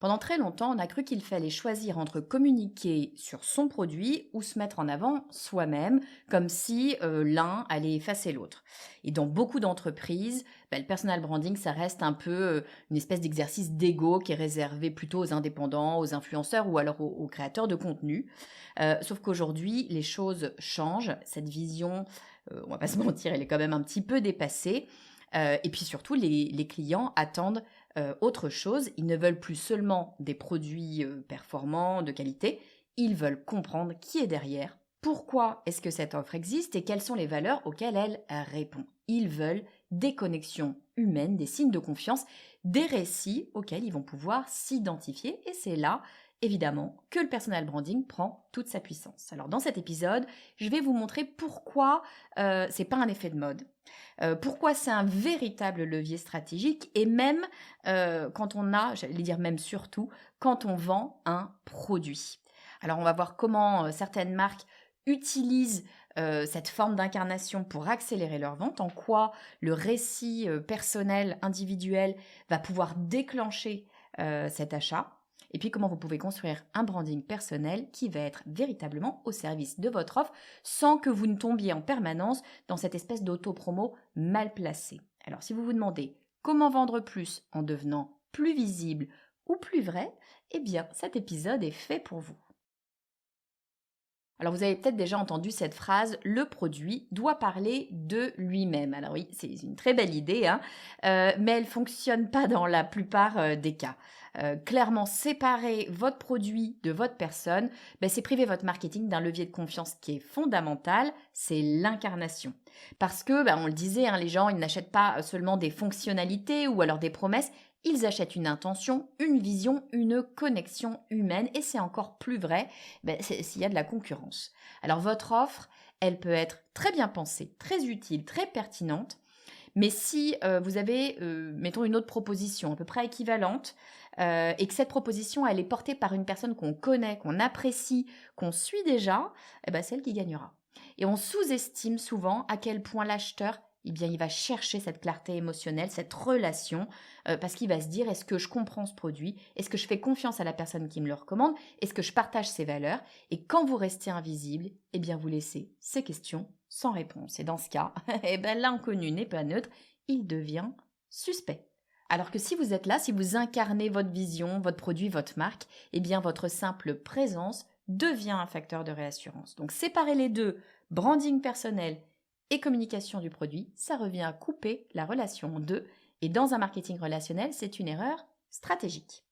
Pendant très longtemps, on a cru qu'il fallait choisir entre communiquer sur son produit ou se mettre en avant soi-même, comme si l'un allait effacer l'autre. Et dans beaucoup d'entreprises, le personal branding, ça reste un peu une espèce d'exercice d'ego qui est réservé plutôt aux indépendants, aux influenceurs ou alors aux créateurs de contenu. Sauf qu'aujourd'hui, les choses changent. Cette vision, on va pas se mentir, elle est quand même un petit peu dépassée. Et puis surtout, les clients attendent autre chose. Ils ne veulent plus seulement des produits performants, de qualité, ils veulent comprendre qui est derrière, pourquoi est-ce que cette offre existe et quelles sont les valeurs auxquelles elle répond. Ils veulent des connexions humaines, des signes de confiance, des récits auxquels ils vont pouvoir s'identifier. Et c'est là, évidemment, que le personal branding prend toute sa puissance. Alors dans cet épisode, je vais vous montrer pourquoi c'est pas un effet de mode. Pourquoi c'est un véritable levier stratégique et même quand on a, j'allais dire même surtout, quand on vend un produit. Alors on va voir comment certaines marques utilisent cette forme d'incarnation pour accélérer leur vente, en quoi le récit personnel, individuel va pouvoir déclencher cet achat. Et puis comment vous pouvez construire un branding personnel qui va être véritablement au service de votre offre sans que vous ne tombiez en permanence dans cette espèce d'auto-promo mal placée. Alors si vous vous demandez comment vendre plus en devenant plus visible ou plus vrai, eh bien cet épisode est fait pour vous. Alors vous avez peut-être déjà entendu cette phrase, le produit doit parler de lui-même. Alors oui, c'est une très belle idée, hein, mais elle ne fonctionne pas dans la plupart des cas. Clairement, séparer votre produit de votre personne, c'est priver votre marketing d'un levier de confiance qui est fondamental, c'est l'incarnation. Parce que, on le disait, hein, les gens, ils n'achètent pas seulement des fonctionnalités ou alors des promesses, ils achètent une intention, une vision, une connexion humaine, et c'est encore plus vrai s'il y a de la concurrence. Alors votre offre, elle peut être très bien pensée, très utile, très pertinente, mais si vous avez, mettons, une autre proposition à peu près équivalente, et que cette proposition, elle est portée par une personne qu'on connaît, qu'on apprécie, qu'on suit déjà, c'est elle qui gagnera. Et on sous-estime souvent à quel point l'acheteur, il va chercher cette clarté émotionnelle, cette relation, parce qu'il va se dire, est-ce que je comprends ce produit? Est-ce que je fais confiance à la personne qui me le recommande? Est-ce que je partage ses valeurs? Et quand vous restez invisible, vous laissez ces questions sans réponse. Et dans ce cas, l'inconnu n'est pas neutre, il devient suspect. Alors que si vous êtes là, si vous incarnez votre vision, votre produit, votre marque, votre simple présence devient un facteur de réassurance. Donc séparer les deux, branding personnel et communication du produit, ça revient à couper la relation en deux. Et dans un marketing relationnel, c'est une erreur stratégique.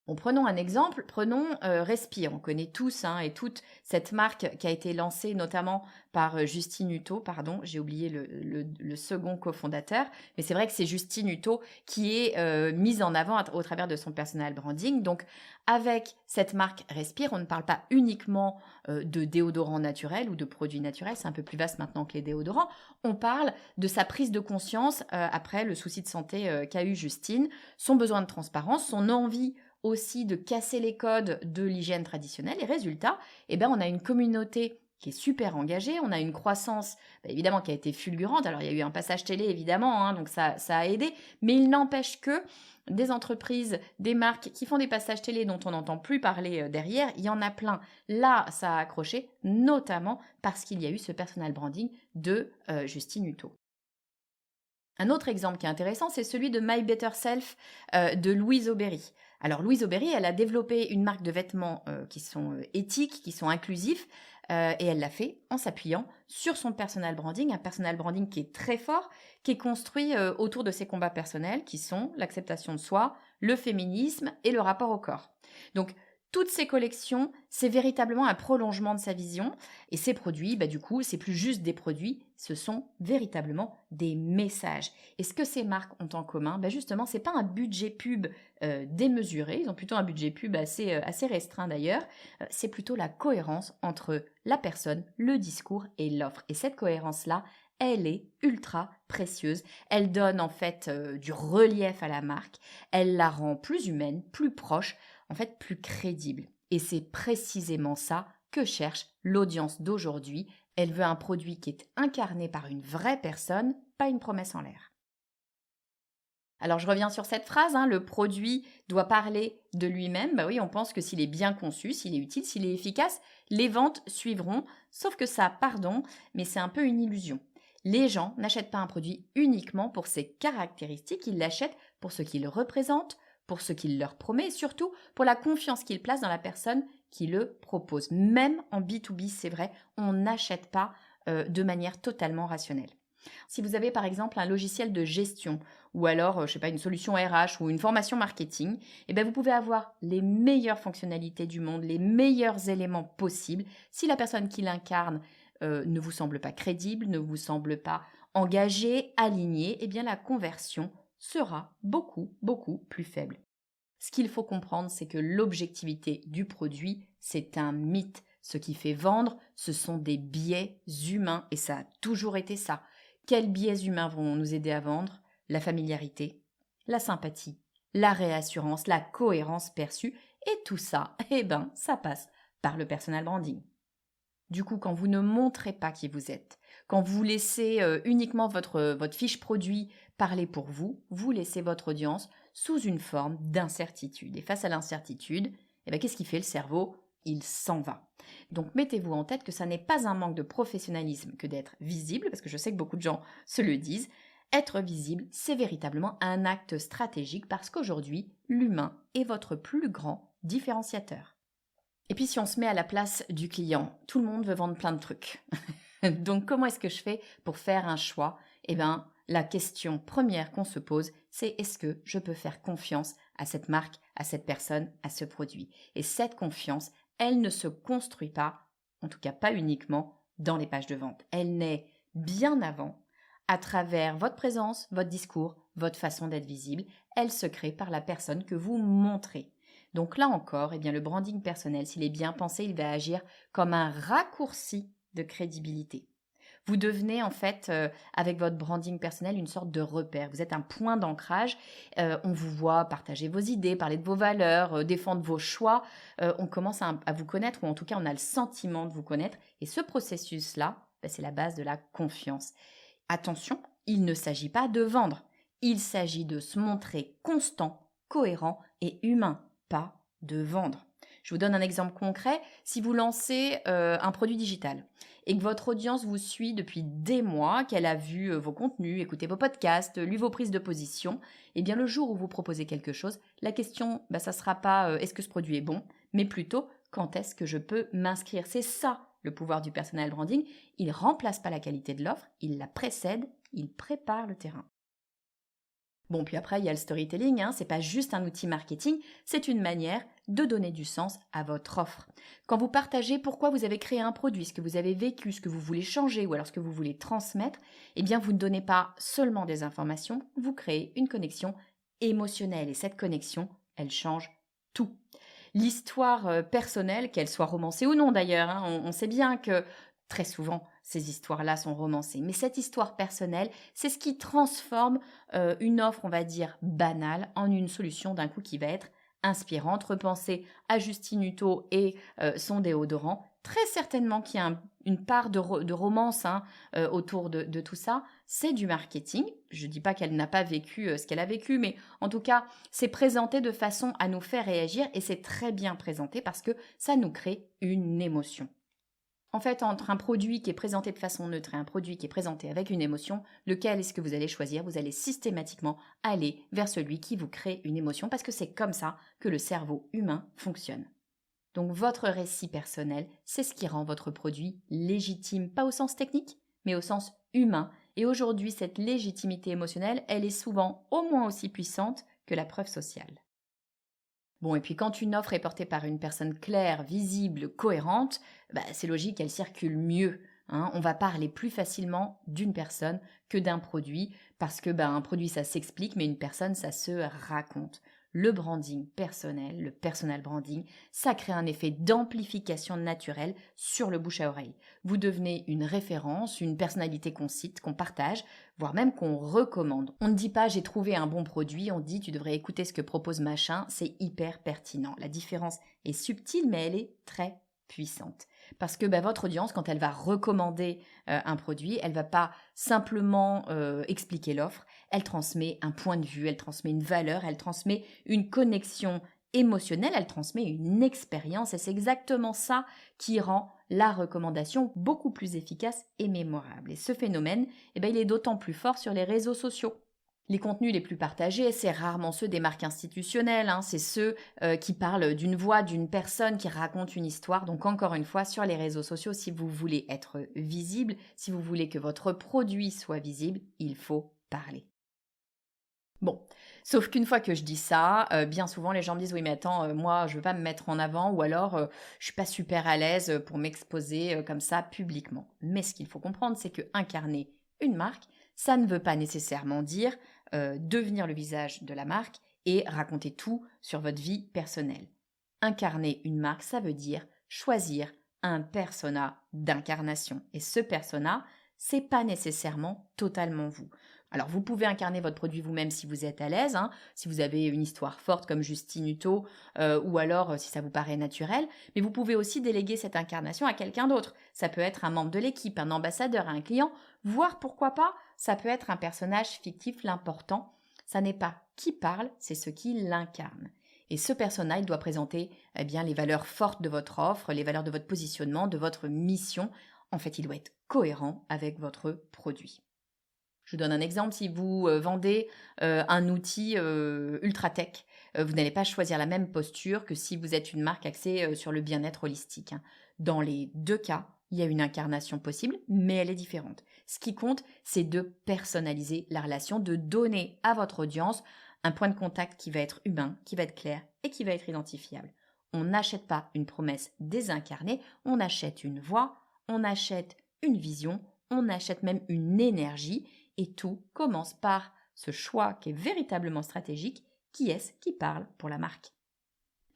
Bon, prenons un exemple, prenons Respire. On connaît tous et toutes cette marque qui a été lancée notamment par Justine Hutto, pardon, j'ai oublié le second cofondateur, mais c'est vrai que c'est Justine Hutto qui est mise en avant au travers de son personal branding. Donc avec cette marque Respire, on ne parle pas uniquement de déodorants naturels ou de produits naturels, c'est un peu plus vaste maintenant que les déodorants. On parle de sa prise de conscience après le souci de santé qu'a eu Justine, son besoin de transparence, son envie aussi de casser les codes de l'hygiène traditionnelle. Et résultat, on a une communauté qui est super engagée, on a une croissance évidemment qui a été fulgurante. Alors il y a eu un passage télé évidemment, donc ça a aidé, mais il n'empêche que des entreprises, des marques qui font des passages télé dont on n'entend plus parler derrière, il y en a plein. Là, ça a accroché, notamment parce qu'il y a eu ce personal branding de Justine Hutto. Un autre exemple qui est intéressant, c'est celui de My Better Self de Louise Aubéry. Alors Louise Aubéry, elle a développé une marque de vêtements qui sont éthiques, qui sont inclusifs, et elle l'a fait en s'appuyant sur son personal branding, un personal branding qui est très fort, qui est construit autour de ses combats personnels, qui sont l'acceptation de soi, le féminisme et le rapport au corps. Donc toutes ces collections, c'est véritablement un prolongement de sa vision. Et ces produits, du coup, c'est plus juste des produits, ce sont véritablement des messages. Et ce que ces marques ont en commun, justement, c'est pas un budget pub démesuré, ils ont plutôt un budget pub assez restreint d'ailleurs, c'est plutôt la cohérence entre la personne, le discours et l'offre. Et cette cohérence-là, elle est ultra précieuse. Elle donne en fait du relief à la marque, elle la rend plus humaine, plus proche, en fait plus crédible. Et c'est précisément ça que cherche l'audience d'aujourd'hui. Elle veut un produit qui est incarné par une vraie personne, pas une promesse en l'air. Alors je reviens sur cette phrase, hein, le produit doit parler de lui-même. Bah oui, on pense que s'il est bien conçu, s'il est utile, s'il est efficace, les ventes suivront. Sauf que ça, pardon, mais c'est un peu une illusion. Les gens n'achètent pas un produit uniquement pour ses caractéristiques, ils l'achètent pour ce qu'il représente, pour ce qu'il leur promet et surtout pour la confiance qu'ils placent dans la personne qui le propose. Même en B2B, c'est vrai, on n'achète pas de manière totalement rationnelle. Si vous avez par exemple un logiciel de gestion ou alors, je sais pas, une solution RH ou une formation marketing, eh bien, vous pouvez avoir les meilleures fonctionnalités du monde, les meilleurs éléments possibles. Si la personne qui l'incarne ne vous semble pas crédible, ne vous semble pas engagée, alignée, eh bien la conversion sera beaucoup, beaucoup plus faible. Ce qu'il faut comprendre, c'est que l'objectivité du produit, c'est un mythe. Ce qui fait vendre, ce sont des biais humains et ça a toujours été ça. Quels biais humains vont nous aider à vendre? La familiarité, la sympathie, la réassurance, la cohérence perçue et tout ça, eh ben, ça passe par le personal branding. Du coup, quand vous ne montrez pas qui vous êtes, quand vous laissez uniquement votre fiche produit parler pour vous, vous laissez votre audience sous une forme d'incertitude. Et face à l'incertitude, eh ben, qu'est-ce qui fait le cerveau? Il s'en va. Donc mettez-vous en tête que ça n'est pas un manque de professionnalisme que d'être visible, parce que je sais que beaucoup de gens se le disent. Être visible, c'est véritablement un acte stratégique parce qu'aujourd'hui, l'humain est votre plus grand différenciateur. Et puis si on se met à la place du client, tout le monde veut vendre plein de trucs. Donc comment est-ce que je fais pour faire un choix? Eh bien, la question première qu'on se pose, c'est est-ce que je peux faire confiance à cette marque, à cette personne, à ce produit? Et cette confiance, elle ne se construit pas, en tout cas pas uniquement, dans les pages de vente. Elle naît bien avant, à travers votre présence, votre discours, votre façon d'être visible. Elle se crée par la personne que vous montrez. Donc là encore, eh bien, le branding personnel, s'il est bien pensé, il va agir comme un raccourci de crédibilité. Vous devenez en fait, avec votre branding personnel, une sorte de repère. Vous êtes un point d'ancrage. On vous voit partager vos idées, parler de vos valeurs, défendre vos choix. On commence à vous connaître, ou en tout cas, on a le sentiment de vous connaître. Et ce processus-là, c'est la base de la confiance. Attention, il ne s'agit pas de vendre. Il s'agit de se montrer constant, cohérent et humain, pas de vendre. Je vous donne un exemple concret. Si vous lancez un produit digital et que votre audience vous suit depuis des mois, qu'elle a vu vos contenus, écouté vos podcasts, lu vos prises de position, eh bien le jour où vous proposez quelque chose, la question, ça ne sera pas est-ce que ce produit est bon, mais plutôt quand est-ce que je peux m'inscrire. C'est ça le pouvoir du personal branding. Il ne remplace pas la qualité de l'offre, il la précède, il prépare le terrain. Bon, puis après, il y a le storytelling, c'est pas juste un outil marketing, c'est une manière de donner du sens à votre offre. Quand vous partagez pourquoi vous avez créé un produit, ce que vous avez vécu, ce que vous voulez changer ou alors ce que vous voulez transmettre, eh bien, vous ne donnez pas seulement des informations, vous créez une connexion émotionnelle et cette connexion, elle change tout. L'histoire personnelle, qu'elle soit romancée ou non d'ailleurs, on sait bien que très souvent, ces histoires-là sont romancées. Mais cette histoire personnelle, c'est ce qui transforme une offre, on va dire, banale en une solution d'un coup qui va être inspirante. Repensez à Justine Hutto et son déodorant. Très certainement qu'il y a une part de romance autour de tout ça. C'est du marketing. Je ne dis pas qu'elle n'a pas vécu ce qu'elle a vécu, mais en tout cas, c'est présenté de façon à nous faire réagir et c'est très bien présenté parce que ça nous crée une émotion. En fait, entre un produit qui est présenté de façon neutre et un produit qui est présenté avec une émotion, lequel est-ce que vous allez choisir? Vous allez systématiquement aller vers celui qui vous crée une émotion parce que c'est comme ça que le cerveau humain fonctionne. Donc votre récit personnel, c'est ce qui rend votre produit légitime, pas au sens technique, mais au sens humain. Et aujourd'hui, cette légitimité émotionnelle, elle est souvent au moins aussi puissante que la preuve sociale. Bon, et puis quand une offre est portée par une personne claire, visible, cohérente, c'est logique qu'elle circule mieux. On va parler plus facilement d'une personne que d'un produit, parce que un produit, ça s'explique, mais une personne, ça se raconte. Le branding personnel, le personal branding, ça crée un effet d'amplification naturelle sur le bouche à oreille. Vous devenez une référence, une personnalité qu'on cite, qu'on partage, voire même qu'on recommande. On ne dit pas j'ai trouvé un bon produit, on dit tu devrais écouter ce que propose machin, c'est hyper pertinent. La différence est subtile mais elle est très puissante. Parce que votre audience, quand elle va recommander un produit, elle va pas simplement expliquer l'offre, elle transmet un point de vue, elle transmet une valeur, elle transmet une connexion émotionnelle, elle transmet une expérience et c'est exactement ça qui rend la recommandation beaucoup plus efficace et mémorable. Et ce phénomène, il est d'autant plus fort sur les réseaux sociaux. Les contenus les plus partagés, c'est rarement ceux des marques institutionnelles, c'est ceux qui parlent d'une voix, d'une personne qui raconte une histoire. Donc encore une fois, sur les réseaux sociaux, si vous voulez être visible, si vous voulez que votre produit soit visible, il faut parler. Bon, sauf qu'une fois que je dis ça, bien souvent les gens me disent: «Oui mais attends, moi je veux pas me mettre en avant ou alors, je suis pas super à l'aise, pour m'exposer, comme ça publiquement». Mais ce qu'il faut comprendre, c'est que incarner une marque, ça ne veut pas nécessairement dire, devenir le visage de la marque et raconter tout sur votre vie personnelle. Incarner une marque, ça veut dire choisir un persona d'incarnation et ce persona, c'est pas nécessairement totalement vous. Alors, vous pouvez incarner votre produit vous-même si vous êtes à l'aise, si vous avez une histoire forte comme Justine Hutto, ou alors si ça vous paraît naturel, mais vous pouvez aussi déléguer cette incarnation à quelqu'un d'autre. Ça peut être un membre de l'équipe, un ambassadeur, un client, voire pourquoi pas, ça peut être un personnage fictif. L'important, ça n'est pas qui parle, c'est ce qui l'incarne. Et ce personnage doit présenter les valeurs fortes de votre offre, les valeurs de votre positionnement, de votre mission. En fait, il doit être cohérent avec votre produit. Je vous donne un exemple, si vous vendez un outil ultra tech, vous n'allez pas choisir la même posture que si vous êtes une marque axée sur le bien-être holistique. Dans les deux cas, il y a une incarnation possible, mais elle est différente. Ce qui compte, c'est de personnaliser la relation, de donner à votre audience un point de contact qui va être humain, qui va être clair et qui va être identifiable. On n'achète pas une promesse désincarnée, on achète une voix, on achète une vision, on achète même une énergie. Et tout commence par ce choix qui est véritablement stratégique. Qui est-ce qui parle pour la marque?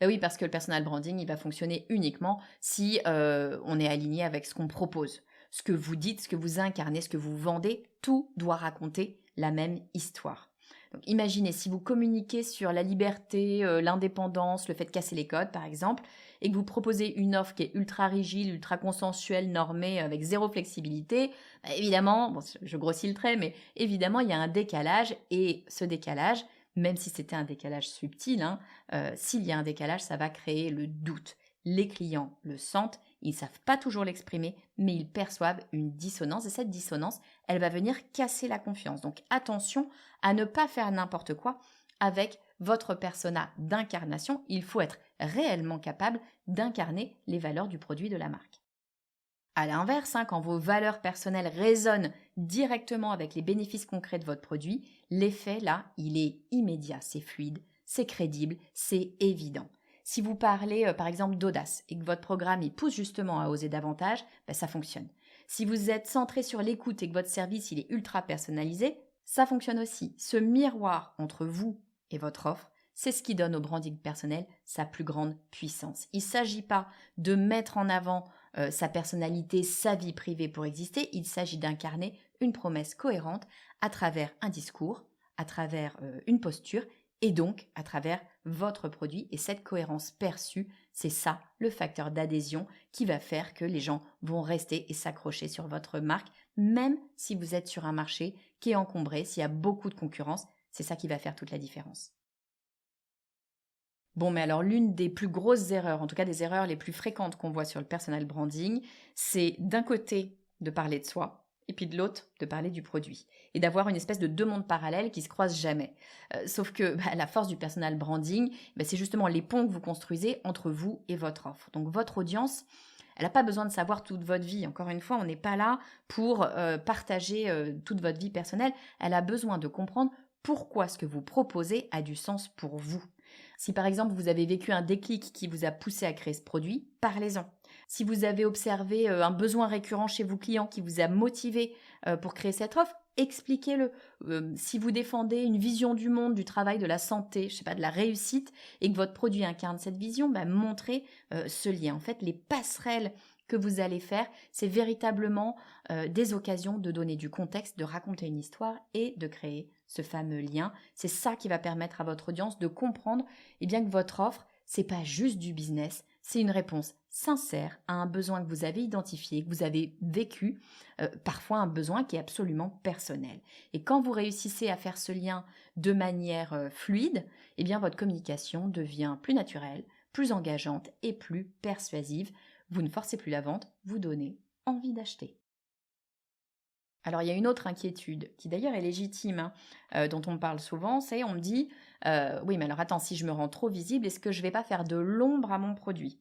Oui, parce que le personal branding, il va fonctionner uniquement si on est aligné avec ce qu'on propose. Ce que vous dites, ce que vous incarnez, ce que vous vendez, tout doit raconter la même histoire. Donc imaginez si vous communiquez sur la liberté, l'indépendance, le fait de casser les codes par exemple, et que vous proposez une offre qui est ultra rigide, ultra consensuelle, normée, avec zéro flexibilité, évidemment, bon, je grossis le trait, mais évidemment il y a un décalage et ce décalage, même si c'était un décalage subtil, s'il y a un décalage, ça va créer le doute. Les clients le sentent, ils ne savent pas toujours l'exprimer, mais ils perçoivent une dissonance et cette dissonance, elle va venir casser la confiance. Donc attention à ne pas faire n'importe quoi avec votre persona d'incarnation. Il faut être réellement capable d'incarner les valeurs du produit de la marque. À l'inverse, quand vos valeurs personnelles résonnent directement avec les bénéfices concrets de votre produit, l'effet là, il est immédiat, c'est fluide, c'est crédible, c'est évident. Si vous parlez par exemple d'audace et que votre programme il pousse justement à oser davantage, ça fonctionne. Si vous êtes centré sur l'écoute et que votre service il est ultra personnalisé, ça fonctionne aussi. Ce miroir entre vous et votre offre, c'est ce qui donne au branding personnel sa plus grande puissance. Il ne s'agit pas de mettre en avant sa personnalité, sa vie privée pour exister, il s'agit d'incarner une promesse cohérente à travers un discours, à travers une posture et donc à travers votre produit. Et cette cohérence perçue, c'est ça le facteur d'adhésion qui va faire que les gens vont rester et s'accrocher sur votre marque, même si vous êtes sur un marché qui est encombré, s'il y a beaucoup de concurrence, c'est ça qui va faire toute la différence. Bon, mais alors l'une des plus grosses erreurs, en tout cas des erreurs les plus fréquentes qu'on voit sur le personal branding, c'est d'un côté de parler de soi et puis de l'autre de parler du produit et d'avoir une espèce de deux mondes parallèles qui se croisent jamais. Sauf que la force du personal branding, c'est justement les ponts que vous construisez entre vous et votre offre. Donc votre audience, elle n'a pas besoin de savoir toute votre vie. Encore une fois, on n'est pas là pour partager toute votre vie personnelle. Elle a besoin de comprendre pourquoi ce que vous proposez a du sens pour vous. Si par exemple vous avez vécu un déclic qui vous a poussé à créer ce produit, parlez-en. Si vous avez observé un besoin récurrent chez vos clients qui vous a motivé pour créer cette offre, expliquez-le. Si vous défendez une vision du monde, du travail, de la santé, je sais pas, de la réussite, et que votre produit incarne cette vision, montrez ce lien. En fait, les passerelles que vous allez faire, c'est véritablement des occasions de donner du contexte, de raconter une histoire et de créer ce fameux lien. C'est ça qui va permettre à votre audience de comprendre que votre offre, c'est pas juste du business, c'est une réponse sincère à un besoin que vous avez identifié, que vous avez vécu, parfois un besoin qui est absolument personnel. Et quand vous réussissez à faire ce lien de manière fluide, eh bien votre communication devient plus naturelle, plus engageante et plus persuasive. Vous ne forcez plus la vente, vous donnez envie d'acheter. Alors il y a une autre inquiétude qui d'ailleurs est légitime, hein, dont on me parle souvent, c'est on me dit oui mais alors attends, si je me rends trop visible, est-ce que je vais pas faire de l'ombre à mon produit?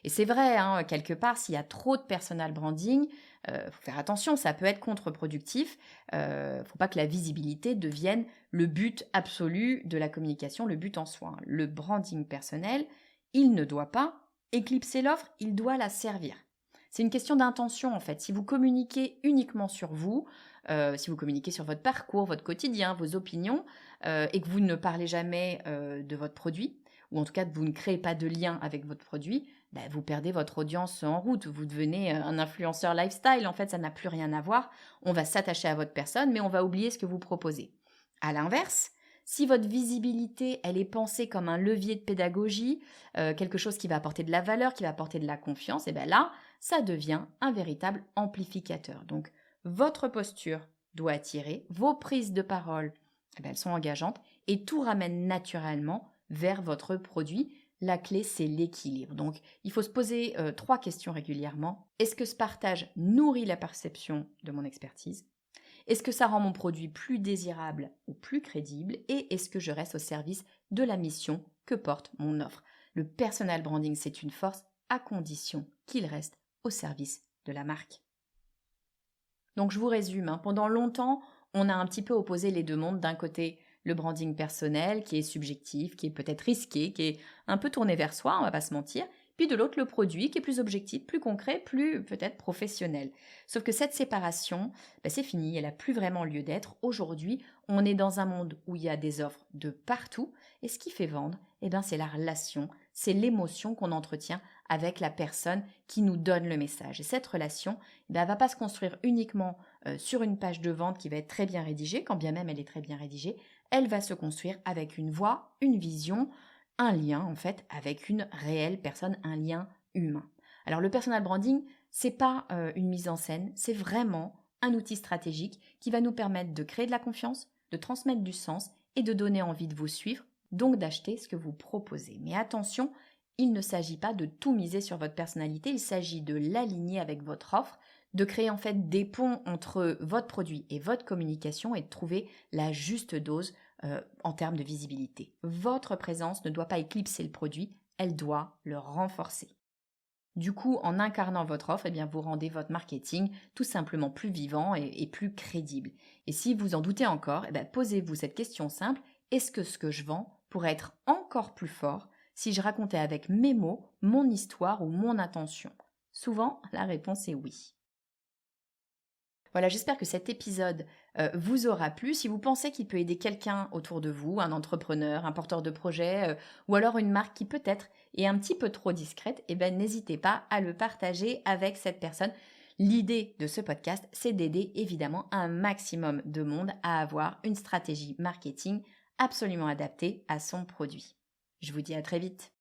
Et c'est vrai, hein, quelque part, s'il y a trop de personal branding, faut faire attention, ça peut être contre-productif. Faut pas que la visibilité devienne le but absolu de la communication, le but en soi, hein. Le branding personnel, il ne doit pas éclipser l'offre, il doit la servir. C'est une question d'intention en fait. Si vous communiquez uniquement sur vous, si vous communiquez sur votre parcours, votre quotidien, vos opinions, et que vous ne parlez jamais de votre produit, ou en tout cas que vous ne créez pas de lien avec votre produit, bah, vous perdez votre audience en route. Vous devenez un influenceur lifestyle. En fait, ça n'a plus rien à voir. On va s'attacher à votre personne, mais on va oublier ce que vous proposez. À l'inverse, si votre visibilité, elle est pensée comme un levier de pédagogie, quelque chose qui va apporter de la valeur, qui va apporter de la confiance, et bien là, ça devient un véritable amplificateur. Donc, votre posture doit attirer, vos prises de parole, eh ben, elles sont engageantes et tout ramène naturellement vers votre produit. La clé, c'est l'équilibre. Donc, il faut se poser 3 questions régulièrement. Est-ce que ce partage nourrit la perception de mon expertise? Est-ce que ça rend mon produit plus désirable ou plus crédible? Et est-ce que je reste au service de la mission que porte mon offre? Le personal branding, c'est une force à condition qu'il reste au service de la marque. Donc je vous résume, hein. Pendant longtemps, on a un petit peu opposé les deux mondes. D'un côté, le branding personnel qui est subjectif, qui est peut-être risqué, qui est un peu tourné vers soi, on va pas se mentir. Puis de l'autre, le produit qui est plus objectif, plus concret, plus peut-être professionnel. Sauf que cette séparation, ben, c'est fini, elle n'a plus vraiment lieu d'être. Aujourd'hui, on est dans un monde où il y a des offres de partout. Et ce qui fait vendre, eh ben, c'est la relation, c'est l'émotion qu'on entretient avec la personne qui nous donne le message. Et cette relation, eh ben, elle ne va pas se construire uniquement sur une page de vente qui va être très bien rédigée, quand bien même elle est très bien rédigée. Elle va se construire avec une voix, une vision, un lien en fait avec une réelle personne, un lien humain. Alors le personal branding, c'est pas une mise en scène, c'est vraiment un outil stratégique qui va nous permettre de créer de la confiance, de transmettre du sens et de donner envie de vous suivre, donc d'acheter ce que vous proposez. Mais attention, il ne s'agit pas de tout miser sur votre personnalité, il s'agit de l'aligner avec votre offre, de créer en fait des ponts entre votre produit et votre communication et de trouver la juste dose en termes de visibilité. Votre présence ne doit pas éclipser le produit, elle doit le renforcer. Du coup, en incarnant votre offre, eh bien, vous rendez votre marketing tout simplement plus vivant et plus crédible. Et si vous en doutez encore, eh bien, posez-vous cette question simple, est-ce que ce que je vends pourrait être encore plus fort si je racontais avec mes mots mon histoire ou mon intention? Souvent, la réponse est oui. Voilà, j'espère que cet épisode vous aura plu. Si vous pensez qu'il peut aider quelqu'un autour de vous, un entrepreneur, un porteur de projet, ou alors une marque qui peut-être est un petit peu trop discrète, eh ben, n'hésitez pas à le partager avec cette personne. L'idée de ce podcast, c'est d'aider évidemment un maximum de monde à avoir une stratégie marketing absolument adaptée à son produit. Je vous dis à très vite.